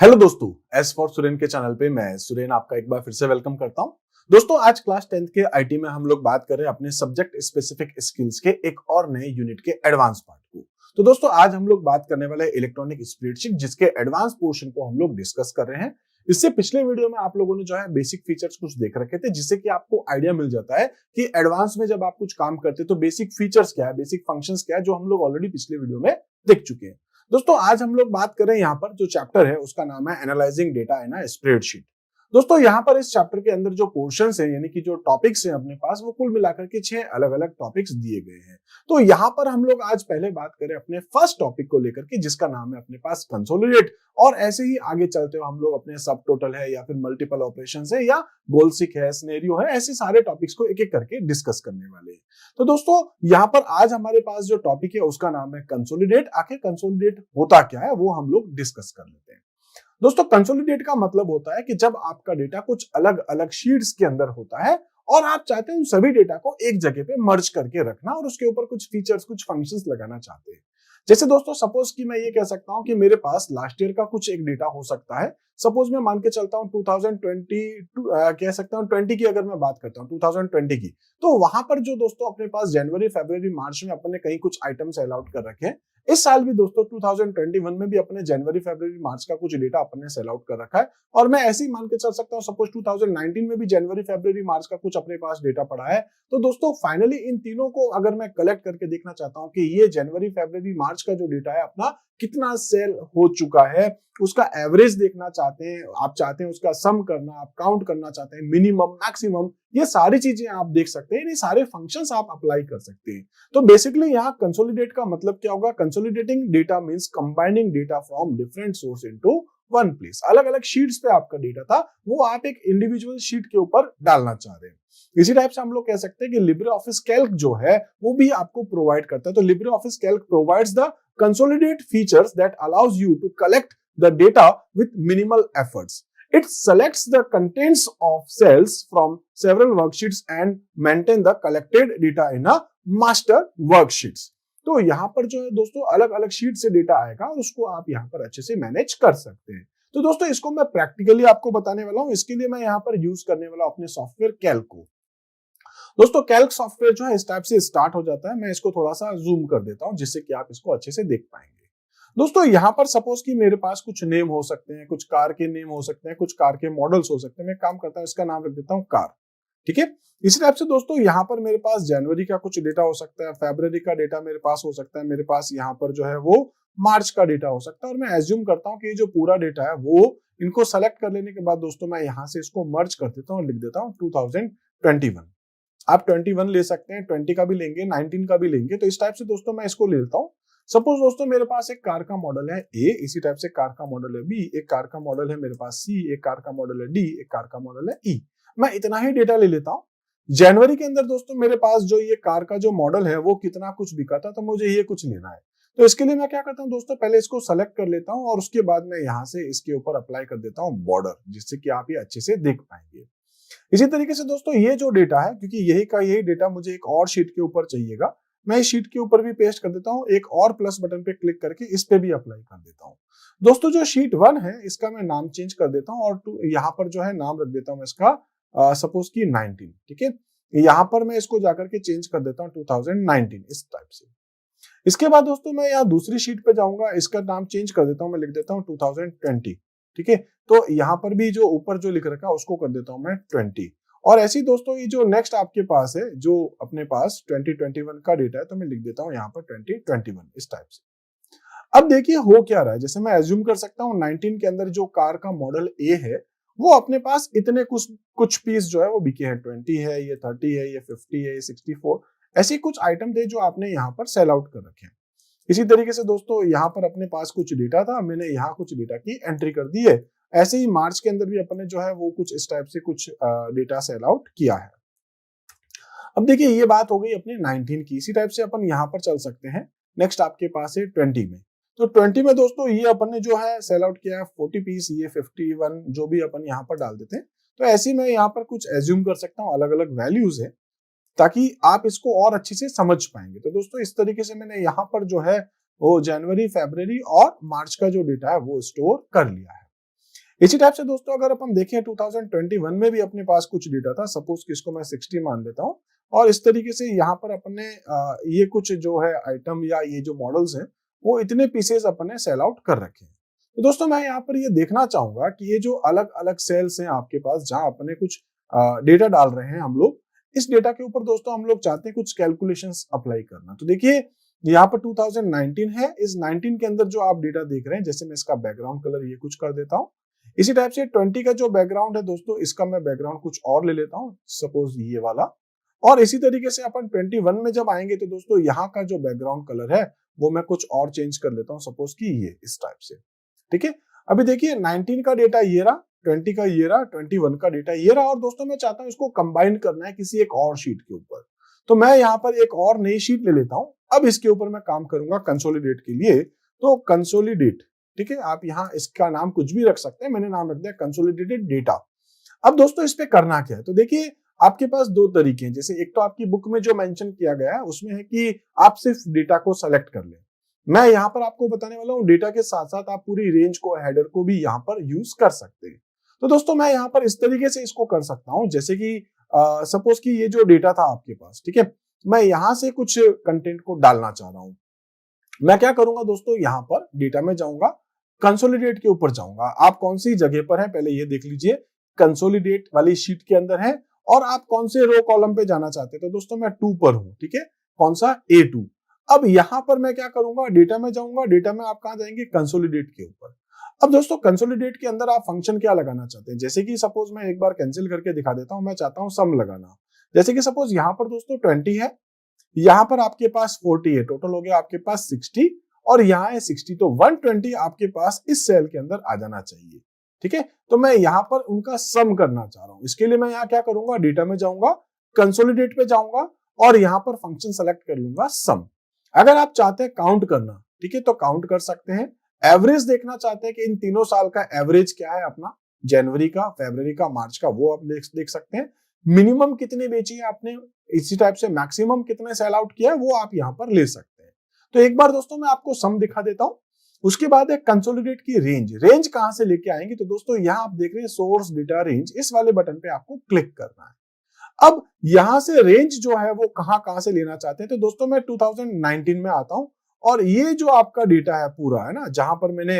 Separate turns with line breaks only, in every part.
Hello दोस्तों, S for Suren के channel पे मैं सुरेन आपका एक बार फिर से वेलकम करता हूं। दोस्तों, आज क्लास 10th के आईटी में हम लोग बात कर रहे हैं अपने सब्जेक्ट स्पेसिफिक स्किल्स के एक और नए यूनिट के एडवांस पार्ट को। तो दोस्तों, आज हम लोग बात करने वाले इलेक्ट्रॉनिक स्प्रेडशीट जिसके एडवांस पोर्शन को हम लोग डिस्कस कर रहे हैं। इससे पिछले वीडियो में आप लोगों ने जो है बेसिक फीचर्स कुछ देख रखे थे, जिससे कि आपको आइडिया मिल जाता है कि एडवांस में जब आप कुछ काम करते हैं तो बेसिक फीचर्स क्या है, बेसिक फंक्शंस क्या है, जो हम लोग ऑलरेडी पिछले वीडियो में देख चुके हैं। दोस्तों, आज हम लोग बात कर रहे हैं यहाँ पर जो चैप्टर है उसका नाम है analysing data in a spreadsheet. दोस्तों, यहाँ पर इस चैप्टर के अंदर जो पोर्शंस हैं यानी कि जो टॉपिक्स हैं अपने पास, वो कुल मिलाकर के 6 अलग अलग टॉपिक्स दिए गए हैं। तो यहाँ पर हम लोग आज पहले बात करें अपने फर्स्ट टॉपिक को लेकर के, जिसका नाम है अपने पास कंसोलिडेट। और ऐसे ही आगे चलते हुए हम लोग अपने सब टोटल है या फिर मल्टीपल ऑपरेशन है या गोलसिक है, सिनेरियो है, ऐसे सारे टॉपिक्स को एक एक करके डिस्कस करने वाले हैं। तो दोस्तों, यहाँ पर आज हमारे पास जो टॉपिक है उसका नाम है कंसोलिडेट। आखिर कंसोलिडेट होता क्या है वो हम लोग डिस्कस कर लेते हैं। दोस्तों, कंसोलिडेट का मतलब होता है कि जब आपका डेटा कुछ अलग अलग शीट्स के अंदर होता है और आप चाहते हैं उन सभी डेटा को एक जगह पे मर्ज करके रखना और उसके ऊपर कुछ फीचर्स, कुछ फंक्शंस लगाना चाहते हैं। जैसे दोस्तों, सपोज कि मैं ये कह सकता हूं कि मेरे पास लास्ट ईयर का कुछ एक डेटा हो सकता है। सपोज मैं मान के चलता हूं 2020 कह सकता हूं 20 की अगर मैं बात करता हूं 2020 की, तो वहां पर जो दोस्तों अपने पास जनवरी, फरवरी, मार्च में अपन ने कहीं कुछ आइटम्स अलॉट कर रखे हैं। इस साल भी दोस्तों 2021 में भी अपने जनवरी, फरवरी, मार्च का कुछ डेटा अपन ने सेल आउट कर रखा है। और मैं ऐसे ही मान के चल सकता हूं, सपोज 2019 में भी जनवरी, फरवरी, मार्च का कुछ अपने पास डेटा पड़ा है। तो दोस्तों, फाइनली इन तीनों को अगर मैं कलेक्ट करके देखना चाहता हूं कि ये जनवरी, फरवरी, मार्च का जो डेटा है अपना कितना सेल हो चुका है, उसका एवरेज देखना चाहते हैं, आप चाहते हैं उसका सम करना, आप काउंट करना चाहते हैं, मिनिमम, मैक्सिमम, ये सारी चीजें आप देख सकते हैं, ये सारे फंक्शंस आप अप्लाई कर सकते हैं। तो बेसिकली यहाँ कंसोलिडेट का मतलब क्या होगा? Consolidating data means combining data from different source into one place. अलग अलग शीट्स पे आपका डेटा था, वो आप एक इंडिविजुअल शीट के ऊपर डालना चाह रहे हैं। इसी टाइप से हम लोग कह सकते हैं कि लिब्रे ऑफिस कैल्क जो है वो भी आपको प्रोवाइड करता है। तो LibreOffice Calc provides the consolidate features that allows you to collect the data with minimal efforts. It selects the contents of cells from several worksheets and maintain the collected data in a master worksheets. तो यहाँ पर जो है दोस्तों अलग अलग sheet से data आएगा और उसको आप यहाँ पर अच्छे से मैनेज कर सकते हैं। तो दोस्तों, इसको मैं प्रैक्टिकली आपको बताने वाला हूँ। इसके लिए मैं यहाँ पर यूज करने वाला अपने सॉफ्टवेयर कैल्क को। दोस्तों, कैल्क सॉफ्टवेयर जो है इस टाइप से स्टार्ट हो जाता है। मैं इसको थोड़ा सा जूम कर देता हूँ जिससे कि आप इसको अच्छे से देख पाएंगे। दोस्तों, यहाँ पर सपोज कि मेरे पास कुछ नेम हो सकते हैं, कुछ कार के नेम हो सकते हैं, कुछ कार के मॉडल्स हो सकते हैं। मैं काम करता हूँ, इसका नाम रख देता हूँ कार। ठीक है। इसी टाइप से दोस्तों यहाँ पर मेरे पास जनवरी का कुछ डेटा हो सकता है, फरवरी का डेटा मेरे पास हो सकता है, मेरे पास यहाँ पर जो है वो मार्च का डेटा हो सकता है। और मैं एज्यूम करता हूँ कि ये जो पूरा डेटा है वो इनको सेलेक्ट कर लेने के बाद दोस्तों मैं यहाँ से इसको मर्ज कर देता हूँ, लिख देता हूँ 2021। आप 21 ले सकते हैं, 20 का भी लेंगे, 19 का भी लेंगे। तो इस टाइप से दोस्तों मैं इसको ले लेता हूँ। सपोज दोस्तों मेरे पास एक कार का मॉडल है ए, इसी टाइप से कार का मॉडल है बी, एक कार का मॉडल है मेरे पास सी, एक कार का मॉडल है डी, एक कार का मॉडल है ई। मैं इतना ही डेटा ले लेता हूँ। जनवरी के अंदर दोस्तों मेरे पास जो ये कार का जो मॉडल है वो कितना कुछ बिका था, तो मुझे ये कुछ लेना है। तो इसके लिए मैं क्या करता हूँ दोस्तों, पहले इसको सेलेक्ट कर लेता हूँ और उसके बाद मैं यहाँ से इसके ऊपर अप्लाई कर देता हूँ बॉर्डर, जिससे कि आप ये अच्छे से देख पाएंगे। इसी तरीके से दोस्तों ये जो डेटा है, क्योंकि यही डेटा मुझे एक और शीट के ऊपर चाहिएगा, मैं इस शीट के ऊपर भी पेस्ट कर देता हूँ। एक और प्लस बटन पे क्लिक करके इस पे भी अप्लाई कर देता हूँ। दोस्तों, जो शीट 1 है इसका मैं नाम चेंज कर देता हूँ और यहाँ पर जो है नाम रख देता हूँ इसका सपोज की 19। ठीक है। यहाँ पर मैं इसको जाकर के चेंज कर देता हूँ 2019 इस टाइप से। इसके बाद दोस्तों मैं यहाँ दूसरी शीट पे जाऊंगा, इसका नाम चेंज कर देता हूँ, मैं लिख देता हूँ 2020। ठीक है। तो यहाँ पर भी जो ऊपर जो लिख रखा है उसको कर देता हूँ मैं 20। और ऐसे ही दोस्तों ये जो नेक्स्ट आपके पास है, जो अपने पास 2021 का डेटा है, तो मैं लिख देता हूँ यहाँ पर 2021 इस टाइप से। अब देखिए हो क्या रहा है, जैसे मैं एज्यूम कर सकता हूँ 19 के अंदर जो कार का मॉडल ए है वो अपने पास इतने कुछ पीस जो है वो बिके हैं, 20 है, ये 30 है, ये 50 है, ये 64, ऐसे कुछ आइटम थे जो आपने यहाँ पर सेल आउट कर रखे हैं। इसी तरीके से दोस्तों यहाँ पर अपने पास कुछ डेटा था, मैंने यहाँ कुछ डेटा की एंट्री कर दी है। ऐसे ही मार्च के अंदर भी अपने जो है वो कुछ इस टाइप से कुछ डेटा सेल आउट किया है। अब देखिए ये बात हो गई अपने 19 की। इसी टाइप से अपन यहाँ पर चल सकते हैं। नेक्स्ट आपके पास है 20 में। तो 20 में दोस्तों ये अपन ने जो है सेल आउट किया है 40 पीस, ये 51 जो भी अपन यहाँ पर डाल देते हैं। तो ऐसे मैं यहाँ पर कुछ एज्यूम कर सकता हूँ, अलग अलग वैल्यूज है, ताकि आप इसको और अच्छे से समझ पाएंगे। तो दोस्तों इस तरीके से मैंने यहाँ पर जो है वो जनवरी, फरवरी और मार्च का जो डेटा है वो स्टोर कर लिया है। इसी टाइप से दोस्तों अगर अपन देखें 2021 में भी अपने पास कुछ डेटा था, सपोज कि इसको मैं 60 मान लेता हूँ, और इस तरीके से यहाँ पर अपने ये कुछ जो है आइटम या ये जो मॉडल्स हैं वो इतने पीसेस अपने सेल आउट कर रखे हैं। तो दोस्तों मैं यहाँ पर ये देखना चाहूंगा कि ये जो अलग अलग सेल्स हैं आपके पास जहां अपने कुछ डेटा डाल रहे हैं हम लोग, इस डेटा के ऊपर दोस्तों हम लोग चाहते हैं कुछ कैलकुलेशंस अप्लाई करना। तो देखिए यहाँ पर 2019 है, इस 19 के अंदर जो आप डेटा देख रहे हैं, जैसे मैं इसका बैकग्राउंड कलर ये कुछ कर देता हूँ। इसी टाइप से 20 का जो बैकग्राउंड है दोस्तों, इसका मैं बैकग्राउंड कुछ और ले लेता हूँ, सपोज ये वाला। और इसी तरीके से अपन 21 में जब आएंगे तो दोस्तों यहाँ का जो बैकग्राउंड कलर है वो मैं कुछ और चेंज कर लेता हूँ, सपोज कि ये इस टाइप से। ठीक है, अभी देखिए 19 का डेटा ये रहा, 20 का ये रहा, 21 का डेटा ये रहा, और दोस्तों मैं चाहता हूँ इसको कंबाइन करना है किसी एक और शीट के ऊपर। तो मैं यहाँ पर एक और नई शीट ले लेता हूँ। अब इसके ऊपर मैं काम करूंगा कंसोलिडेट के लिए, तो कंसोलिडेट, ठीक है, आप यहाँ इसका नाम कुछ भी रख सकते हैं, मैंने नाम रख दिया कंसोलिडेटेड डेटा। अब दोस्तों इस पे करना क्या है, तो देखिए आपके पास दो तरीके हैं। जैसे एक तो आपकी बुक में जो मेंशन किया गया है उसमें है कि आप सिर्फ डेटा को सेलेक्ट कर लें। मैं यहाँ पर आपको बताने वाला हूँ डेटा के साथ साथ आप पूरी रेंज को, हेडर को भी यहाँ पर यूज कर सकते हैं। तो दोस्तों मैं यहाँ पर इस तरीके से इसको कर सकता हूँ, जैसे कि सपोज कि ये जो डेटा था आपके पास, ठीक है, मैं यहाँ से कुछ कंटेंट को डालना चाह रहा हूँ। मैं क्या करूंगा दोस्तों, यहाँ पर डेटा में जाऊंगा, कंसोलिडेट के ऊपर जाऊंगा। आप कौन सी जगह पर है पहले ये देख लीजिए, कंसोलिडेट वाली शीट के अंदर है, और आप कौन से रो कॉलम पे जाना चाहते हैं, तो दोस्तों मैं 2 पर हूं, ठीक है, कौन सा, A2। अब यहां पर मैं क्या करूंगा, डेटा में जाऊंगा, डेटा में आप कहां जाएंगे, कंसोलिडेट के ऊपर। अब दोस्तों कंसोलिडेट के अंदर आप फंक्शन क्या लगाना चाहते हैं, जैसे कि सपोज मैं एक बार कैंसिल करके दिखा देता हूं, मैं चाहता हूं सम लगाना। जैसे कि सपोज यहां पर दोस्तों 20 है, यहां पर आपके पास 40 है, टोटल हो गया आपके पास 60, और यहाँ है 60, तो 120 आपके पास इस सेल के अंदर आ जाना चाहिए। ठीक है, तो मैं यहाँ पर उनका सम करना चाह रहा हूं। इसके लिए मैं यहाँ क्या करूंगा, डेटा में जाऊंगा, कंसोलिडेट पे जाऊंगा, और यहाँ पर फंक्शन सेलेक्ट कर लूंगा सम। अगर आप चाहते हैं काउंट करना, ठीक है, तो काउंट कर सकते हैं। एवरेज देखना चाहते हैं कि इन तीनों साल का एवरेज क्या है अपना, जनवरी का, फरवरी का, मार्च का, वो आप देख सकते हैं। मिनिमम कितने बेची है आपने, इसी टाइप से मैक्सिमम कितने सेल आउट किया है वो आप यहाँ पर ले सकते हैं। तो एक बार दोस्तों मैं आपको सम दिखा देता हूं, उसके बाद है कंसोलिडेट की रेंज। रेंज कहां से लेके आएंगे, तो दोस्तों यहां आप देख रहे हैं सोर्स डेटा रेंज, इस वाले बटन पे आपको क्लिक करना है। अब यहां से रेंज जो है वो कहां कहां से लेना चाहते हैं, तो दोस्तों मैं 2019 में आता हूं, और ये जो आपका डेटा है पूरा है ना, जहां पर मैंने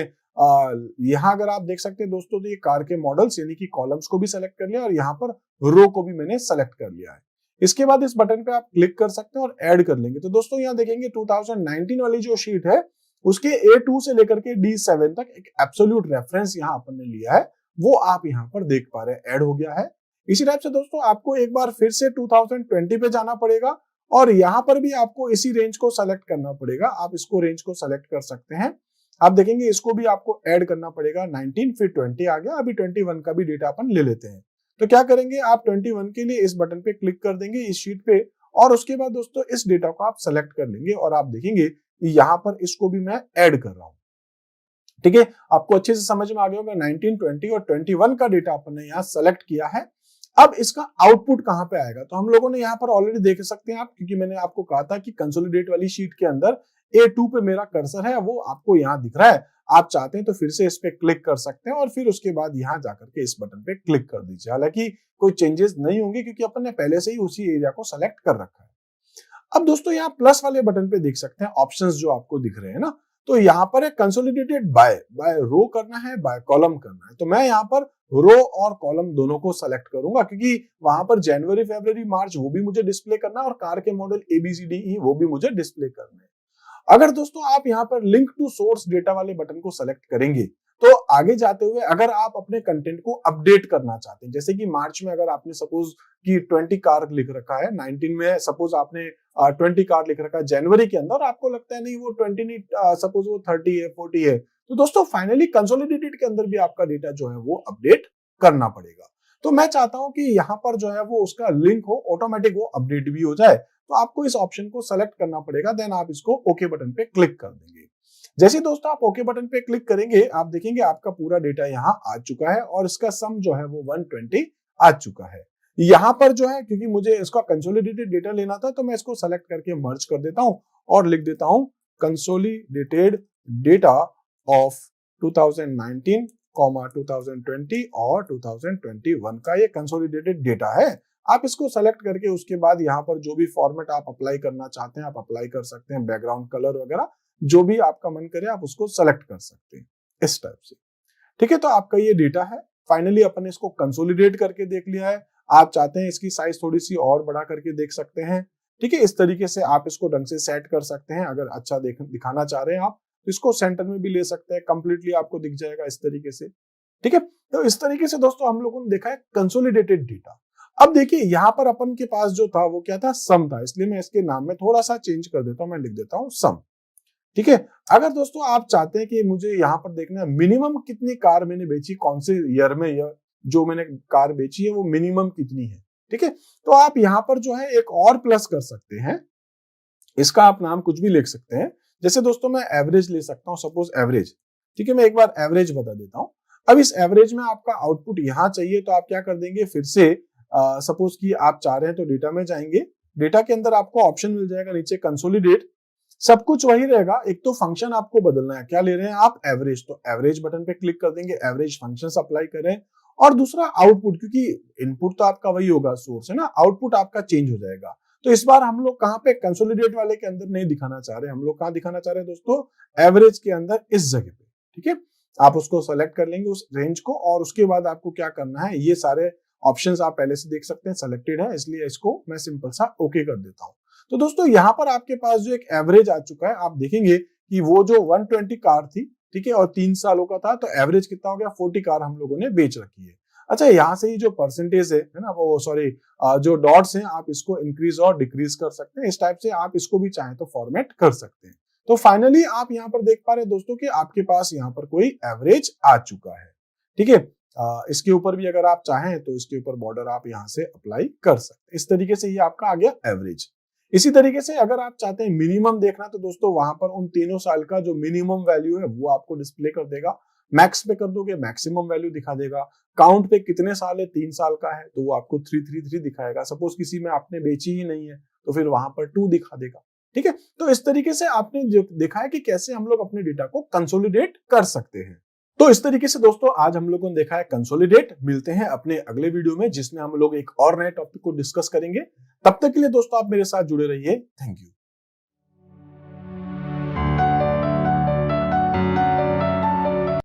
यहां अगर आप देख सकते हैं दोस्तों, तो ये कार के मॉडल्स यानी कि कॉलम्स को भी सेलेक्ट कर लिया, और यहाँ पर रो को भी मैंने सेलेक्ट कर लिया है। इसके बाद इस बटन पे आप क्लिक कर सकते हैं और ऐड कर लेंगे। तो दोस्तों यहाँ देखेंगे 2019 वाली जो शीट है उसके A2 से लेकर के D7 तक एक एब्सोल्यूट रेफरेंस यहाँ अपन ने लिया है, वो आप यहाँ पर देख पा रहे हैं, ऐड हो गया है। इसी टाइप से दोस्तों आपको एक बार फिर से 2020 पे जाना पड़ेगा, और यहाँ पर भी आपको इसी रेंज को सेलेक्ट करना पड़ेगा। आप इसको रेंज को सेलेक्ट कर सकते हैं। आप देखेंगे इसको भी आपको ऐड करना पड़ेगा, 19 फिर 20 आ गया, अभी 21 का भी डेटा अपन ले लेते हैं। तो क्या करेंगे, आप 21 के लिए इस बटन पे क्लिक कर देंगे इस शीट पे, और उसके बाद दोस्तों इस डेटा को आप सेलेक्ट कर लेंगे, और आप देखेंगे यहाँ पर इसको भी मैं ऐड कर रहा हूं। ठीक है, आपको अच्छे से समझ में आ गया होगा, 19, 20 और 21 का डेटा अपन ने यहाँ सेलेक्ट किया है। अब इसका आउटपुट कहां पे आएगा, तो हम लोगों ने यहाँ पर ऑलरेडी देख सकते हैं आप, क्योंकि मैंने आपको कहा था कि कंसोलिडेट वाली शीट के अंदर A2 पे मेरा कर्सर है, वो आपको यहाँ दिख रहा है। आप चाहते हैं तो फिर से इस पे क्लिक कर सकते हैं, और फिर उसके बाद यहाँ जाकर के इस बटन पे क्लिक कर दीजिए। हालांकि कोई चेंजेस नहीं होंगे क्योंकि अपन ने पहले से ही उसी एरिया को सेलेक्ट कर रखा है। अब दोस्तों यहाँ प्लस वाले बटन पे देख सकते हैं ऑप्शंस जो आपको दिख रहे हैं ना, तो यहाँ पर है कंसोलिडेटेड बाय रो करना है, बाय कॉलम करना है। तो मैं यहाँ पर रो और कॉलम दोनों को सेलेक्ट करूंगा, क्योंकि वहां पर जनवरी, फरवरी, मार्च वो भी मुझे डिस्प्ले करना है, और कार के मॉडल ABCDE वो भी मुझे डिस्प्ले करने हैं। अगर दोस्तों आप यहाँ पर लिंक टू सोर्स डेटा वाले बटन को सेलेक्ट करेंगे, तो आगे जाते हुए अगर आप अपने कंटेंट को अपडेट करना चाहते हैं, जैसे कि मार्च में अगर आपने सपोज कि 20 कार लिख रखा है, 19 में सपोज आपने 20 कार लिख रखा है जनवरी के अंदर, आपको लगता है नहीं वो 20 नहीं, सपोज वो 30 है, 40 है, तो दोस्तों फाइनली कंसोलिडेटेड के अंदर भी आपका डेटा जो है वो अपडेट करना पड़ेगा। तो मैं चाहता हूं कि यहाँ पर जो है वो उसका लिंक हो, ऑटोमेटिक वो अपडेट भी हो जाए, तो आपको इस ऑप्शन को सेलेक्ट करना पड़ेगा, देन आप इसको ओके बटन पे क्लिक कर देंगे। जैसे दोस्तों आप ओके बटन पे क्लिक करेंगे, आप देखेंगे आपका पूरा डेटा यहाँ आ चुका है, और इसका सम जो है वो 120 आ चुका है। यहाँ पर जो है, क्योंकि मुझे इसका कंसोलिडेटेड डेटा लेना था, तो मैं इसको सेलेक्ट करके मर्ज कर देता हूँ और लिख देता हूँ कंसोलिडेटेड डेटा ऑफ 2019, 2020 और 2021 का ये कंसोलिडेटेड डेटा है। आप इसको सेलेक्ट करके उसके बाद यहाँ पर जो भी फॉर्मेट आप अप्लाई करना चाहते हैं आप अप्लाई कर सकते हैं, बैकग्राउंड कलर वगैरह जो भी आपका मन करे आप उसको सेलेक्ट कर सकते हैं इस टाइप से। ठीक है, तो आपका ये डेटा है। फाइनली अपन ने इसको कंसोलिडेट करके देख लिया है। आप चाहते हैं इसकी साइज थोड़ी सी और बढ़ा करके देख सकते हैं। ठीक है, इस तरीके से आप इसको ढंग से सेट कर सकते हैं। अगर अच्छा दिखाना चाह रहे हैं आप तो इसको सेंटर में भी ले सकते हैं, कंप्लीटली आपको दिख जाएगा इस तरीके से। ठीक है, तो इस तरीके से दोस्तों हम लोगों ने देखा है कंसोलिडेटेड डेटा। अब देखिए यहाँ पर अपन के पास जो था वो क्या था, सम था, इसलिए मैं इसके नाम में थोड़ा सा चेंज कर देता हूं, मैं लिख देता हूं सम। ठीक है, अगर दोस्तों आप चाहते हैं कि मुझे यहाँ पर देखना है मिनिमम कितनी कार मैंने बेची, कौन से ईयर में, या जो मैंने कार बेची है वो मिनिमम कितनी है, ठीक है, तो आप यहाँ पर जो है एक और प्लस कर सकते हैं। इसका आप नाम कुछ भी लिख सकते हैं। जैसे दोस्तों मैं एवरेज ले सकता हूं, सपोज एवरेज। ठीक है, मैं एक बार एवरेज बता देता हूं। अब इस एवरेज में आपका आउटपुट यहाँ चाहिए तो आप क्या कर देंगे, फिर से सपोज कि आप चाह रहे हैं तो डेटा में जाएंगे। डेटा के अंदर आपको ऑप्शन मिल जाएगा नीचे कंसोलिडेट, सब कुछ वही रहेगा। एक तो फंक्शन आपको बदलना है, क्या ले रहे हैं आप, एवरेज, तो एवरेज बटन पे क्लिक कर देंगे, एवरेज फंक्शन अप्लाई करें। और दूसरा आउटपुट, क्योंकि इनपुट तो आपका वही होगा, सोर्स है ना, आउटपुट आपका चेंज हो जाएगा। तो इस बार हम लोग कहाँ पे, कंसोलिडेट वाले के अंदर नहीं दिखाना चाह रहे, हम लोग कहाँ दिखाना चाह रहे हैं दोस्तों, एवरेज के अंदर इस जगह पे। ठीक है, आप उसको सेलेक्ट कर लेंगे उस रेंज को, और उसके बाद आपको क्या करना है, ये सारे ऑप्शंस आप पहले से देख सकते हैं सिलेक्टेड है, इसलिए इसको मैं सिंपल सा ओके कर देता हूं। तो दोस्तों यहाँ पर आपके पास जो एक एवरेज आ चुका है, आप देखेंगे कि वो जो 120 कार थी, ठीक है, और 3 सालों का था, तो एवरेज कितना हो गया, 40 कार हम लोगों ने बेच रखी है। अच्छा, यहाँ से ही जो परसेंटेज है ना, वो सॉरी जो डॉट्स हैं आप इसको इंक्रीज और डिक्रीज कर सकते हैं। इस टाइप से आप इसको भी चाहें तो फॉर्मेट कर सकते हैं। तो फाइनली आप यहाँ पर देख पा रहे हैं दोस्तों कि आपके पास यहाँ पर कोई एवरेज आ चुका है। ठीक है, इसके ऊपर भी अगर आप चाहें तो इसके ऊपर बॉर्डर आप यहाँ से अप्लाई कर सकते हैं। इस तरीके से ये आपका आ गया एवरेज। इसी तरीके से अगर आप चाहते हैं मिनिमम देखना, तो दोस्तों वहां पर उन तीनों साल का जो मिनिमम वैल्यू है वो आपको डिस्प्ले कर देगा। मैक्स पे कर दोगे मैक्सिमम वैल्यू दिखा देगा। काउंट पे कितने साल है, 3 साल का है तो वो आपको 333 दिखाएगा। सपोज किसी में आपने बेची ही नहीं है तो फिर वहां पर 2 दिखा देगा। ठीक है, तो इस तरीके से आपने जो देखा है कि कैसे हम लोग अपने डेटा को कंसोलिडेट कर सकते हैं। तो इस तरीके से दोस्तों आज हम लोगों ने देखा है कंसोलिडेट। मिलते हैं अपने अगले वीडियो में जिसमें हम लोग एक और नए टॉपिक को डिस्कस करेंगे। तब तक के लिए दोस्तों आप मेरे साथ जुड़े रहिए। Thank you.